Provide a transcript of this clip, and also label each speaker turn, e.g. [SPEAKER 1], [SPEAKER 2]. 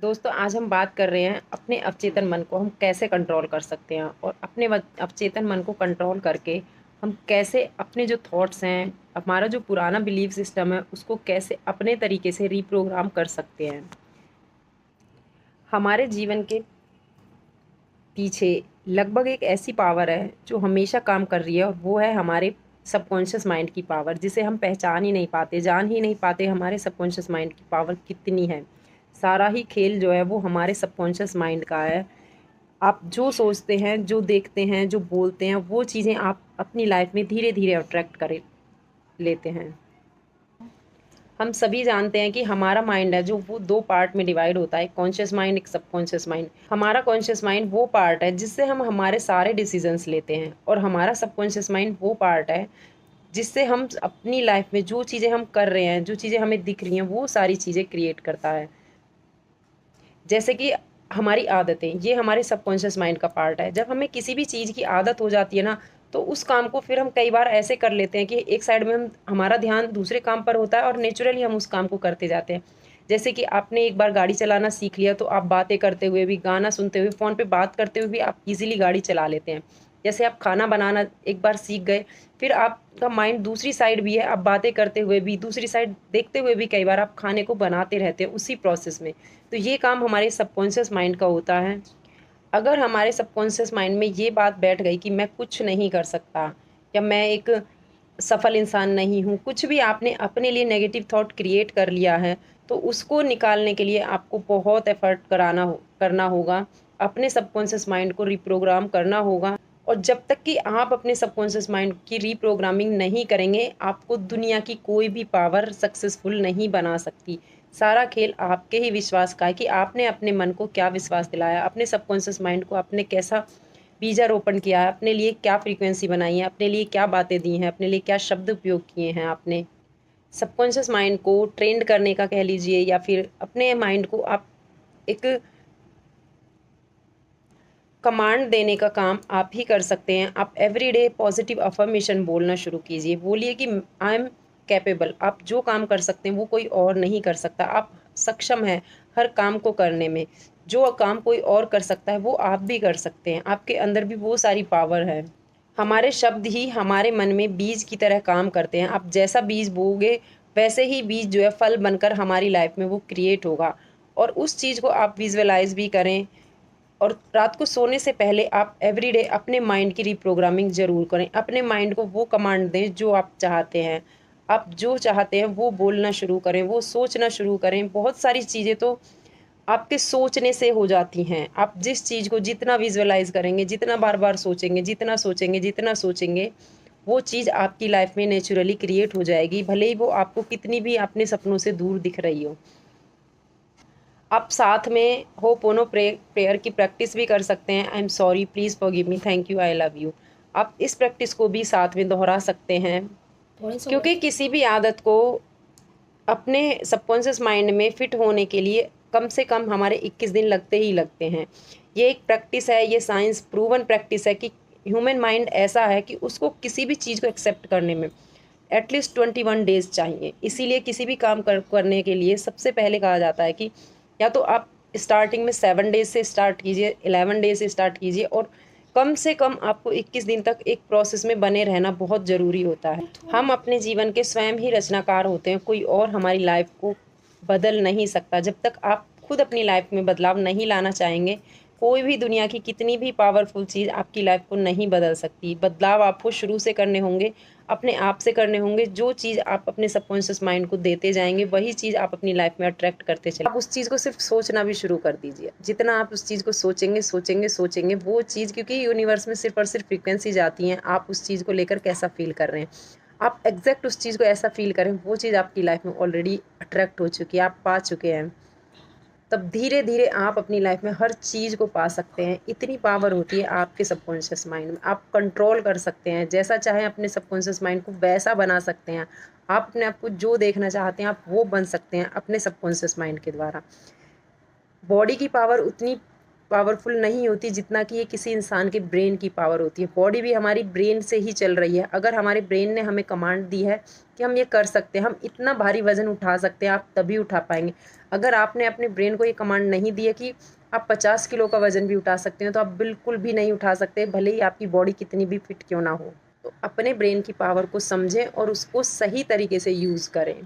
[SPEAKER 1] दोस्तों आज हम बात कर रहे हैं अपने अवचेतन मन को हम कैसे कंट्रोल कर सकते हैं और अपने अवचेतन मन को कंट्रोल करके हम कैसे अपने जो थॉट्स हैं, हमारा जो पुराना बिलीफ सिस्टम है, उसको कैसे अपने तरीके से रीप्रोग्राम कर सकते हैं। हमारे जीवन के पीछे लगभग एक ऐसी पावर है जो हमेशा काम कर रही है, और वो है हमारे सबकॉन्शियस माइंड की पावर, जिसे हम पहचान ही नहीं पाते, जान ही नहीं पाते हमारे सबकॉन्शियस माइंड की पावर कितनी है। सारा ही खेल जो है वो हमारे सबकॉन्शियस माइंड का है। आप जो सोचते हैं, जो देखते हैं, जो बोलते हैं, वो चीज़ें आप अपनी लाइफ में धीरे धीरे अट्रैक्ट कर लेते हैं। हम सभी जानते हैं कि हमारा माइंड है जो वो दो पार्ट में डिवाइड होता है, एक कॉन्शियस माइंड, एक सबकॉन्शियस माइंड। हमारा कॉन्शियस माइंड वो पार्ट है जिससे हम हमारे सारे डिसीजंस लेते हैं, और हमारा सबकॉन्शियस माइंड वो पार्ट है जिससे हम अपनी लाइफ में जो चीज़ें हम कर रहे हैं, जो चीज़ें हमें दिख रही हैं, वो सारी चीज़ें क्रिएट करता है। जैसे कि हमारी आदतें, ये हमारे सबकॉन्शियस माइंड का पार्ट है। जब हमें किसी भी चीज़ की आदत हो जाती है ना, तो उस काम को फिर हम कई बार ऐसे कर लेते हैं कि एक साइड में हमारा ध्यान दूसरे काम पर होता है और नेचुरली हम उस काम को करते जाते हैं। जैसे कि आपने एक बार गाड़ी चलाना सीख लिया, तो आप बातें करते हुए भी, गाना सुनते हुए, फ़ोन पे बात करते हुए भी आप इजीली गाड़ी चला लेते हैं। जैसे आप खाना बनाना एक बार सीख गए, फिर आपका माइंड दूसरी साइड भी है, आप बातें करते हुए भी, दूसरी साइड देखते हुए भी कई बार आप खाने को बनाते रहते हैं उसी प्रोसेस में। तो ये काम हमारे सबकॉन्शियस माइंड का होता है। अगर हमारे सबकॉन्शियस माइंड में ये बात बैठ गई कि मैं कुछ नहीं कर सकता, या मैं एक सफल इंसान नहीं हूँ, कुछ भी आपने अपने लिए नेगेटिव थॉट क्रिएट कर लिया है, तो उसको निकालने के लिए आपको बहुत एफर्ट करना होगा, अपने सबकॉन्शियस माइंड को रिप्रोग्राम करना होगा। और जब तक कि आप अपने सबकॉन्शियस माइंड की रीप्रोग्रामिंग नहीं करेंगे, आपको दुनिया की कोई भी पावर सक्सेसफुल नहीं बना सकती। सारा खेल आपके ही विश्वास का है कि आपने अपने मन को क्या विश्वास दिलाया, अपने सबकॉन्शियस माइंड को आपने कैसा बीजारोपण किया है, अपने लिए क्या फ्रीक्वेंसी बनाई है, अपने लिए क्या बातें दी हैं, अपने लिए क्या शब्द उपयोग किए हैं आपने। सबकॉन्शियस माइंड को ट्रेंड करने का कह लीजिए, या फिर अपने माइंड को आप एक कमांड देने का काम आप ही कर सकते हैं। आप एवरीडे पॉजिटिव अफर्मेशन बोलना शुरू कीजिए। बोलिए कि आई एम कैपेबल। आप जो काम कर सकते हैं वो कोई और नहीं कर सकता। आप सक्षम हैं हर काम को करने में। जो काम कोई और कर सकता है वो आप भी कर सकते हैं। आपके अंदर भी वो सारी पावर है। हमारे शब्द ही हमारे मन में बीज की तरह काम करते हैं। आप जैसा बीज बोओगे, वैसे ही बीज जो है फल बनकर हमारी लाइफ में वो क्रिएट होगा। और उस चीज़ को आप विजुअलाइज भी करें। और रात को सोने से पहले आप एवरीडे अपने माइंड की रीप्रोग्रामिंग ज़रूर करें। अपने माइंड को वो कमांड दें जो आप चाहते हैं। आप जो चाहते हैं वो बोलना शुरू करें, वो सोचना शुरू करें। बहुत सारी चीज़ें तो आपके सोचने से हो जाती हैं। आप जिस चीज़ को जितना विजुअलाइज करेंगे, जितना बार बार सोचेंगे, जितना सोचेंगे, जितना सोचेंगे, वो चीज़ आपकी लाइफ में नेचुरली क्रिएट हो जाएगी, भले ही वो आपको कितनी भी अपने सपनों से दूर दिख रही हो। आप साथ में होपोनो प्रेयर की प्रैक्टिस भी कर सकते हैं। I am sorry, please forgive me, thank you, I love you. आप इस प्रैक्टिस को भी साथ में दोहरा सकते हैं, क्योंकि किसी भी आदत को अपने सबकॉन्शियस माइंड में फिट होने के लिए कम से कम हमारे 21 दिन लगते ही लगते हैं। ये एक प्रैक्टिस है, ये साइंस प्रूवन प्रैक्टिस है कि ह्यूमन माइंड ऐसा है कि उसको किसी भी चीज़ को एक्सेप्ट करने में एटलीस्ट 21 डेज चाहिए। इसीलिए किसी भी काम करने के लिए सबसे पहले कहा जाता है कि या तो आप स्टार्टिंग में 7 डेज से स्टार्ट कीजिए, 11 डेज से स्टार्ट कीजिए, और कम से कम आपको 21 दिन तक एक प्रोसेस में बने रहना बहुत ज़रूरी होता है। हम अपने जीवन के स्वयं ही रचनाकार होते हैं, कोई और हमारी लाइफ को बदल नहीं सकता। जब तक आप खुद अपनी लाइफ में बदलाव नहीं लाना चाहेंगे, कोई भी दुनिया की कितनी भी पावरफुल चीज़ आपकी लाइफ को नहीं बदल सकती। बदलाव आपको शुरू से करने होंगे, अपने आप से करने होंगे। जो चीज़ आप अपने सबकॉन्शियस माइंड को देते जाएंगे, वही चीज़ आप अपनी लाइफ में अट्रैक्ट करते चले। आप उस चीज़ को सिर्फ सोचना भी शुरू कर दीजिए। जितना आप उस चीज़ को सोचेंगे सोचेंगे सोचेंगे, वो चीज़, क्योंकि यूनिवर्स में सिर्फ और सिर्फ फ्रीक्वेंसी जाती हैं, आप उस चीज़ को लेकर कैसा फील कर रहे हैं, आप एग्जैक्ट उस चीज़ को ऐसा फील करें, वो चीज़ आपकी लाइफ में ऑलरेडी अट्रैक्ट हो चुकी है, आप पा चुके हैं। तब धीरे धीरे आप अपनी लाइफ में हर चीज़ को पा सकते हैं। इतनी पावर होती है आपके सबकॉन्शियस माइंड में। आप कंट्रोल कर सकते हैं, जैसा चाहें अपने सबकॉन्शियस माइंड को वैसा बना सकते हैं। आप अपने आप को जो देखना चाहते हैं आप वो बन सकते हैं अपने सबकॉन्शियस माइंड के द्वारा। बॉडी की पावर उतनी पावरफुल नहीं होती जितना कि ये किसी इंसान के ब्रेन की पावर होती है। बॉडी भी हमारी ब्रेन से ही चल रही है। अगर हमारे ब्रेन ने हमें कमांड दी है कि हम ये कर सकते हैं, हम इतना भारी वज़न उठा सकते हैं, आप तभी उठा पाएंगे। अगर आपने अपने ब्रेन को ये कमांड नहीं दी है कि आप 50 किलो का वज़न भी उठा सकते हो, तो आप बिल्कुल भी नहीं उठा सकते, भले ही आपकी बॉडी कितनी भी फिट क्यों ना हो। तो अपने ब्रेन की पावर को समझें और उसको सही तरीके से यूज़ करें।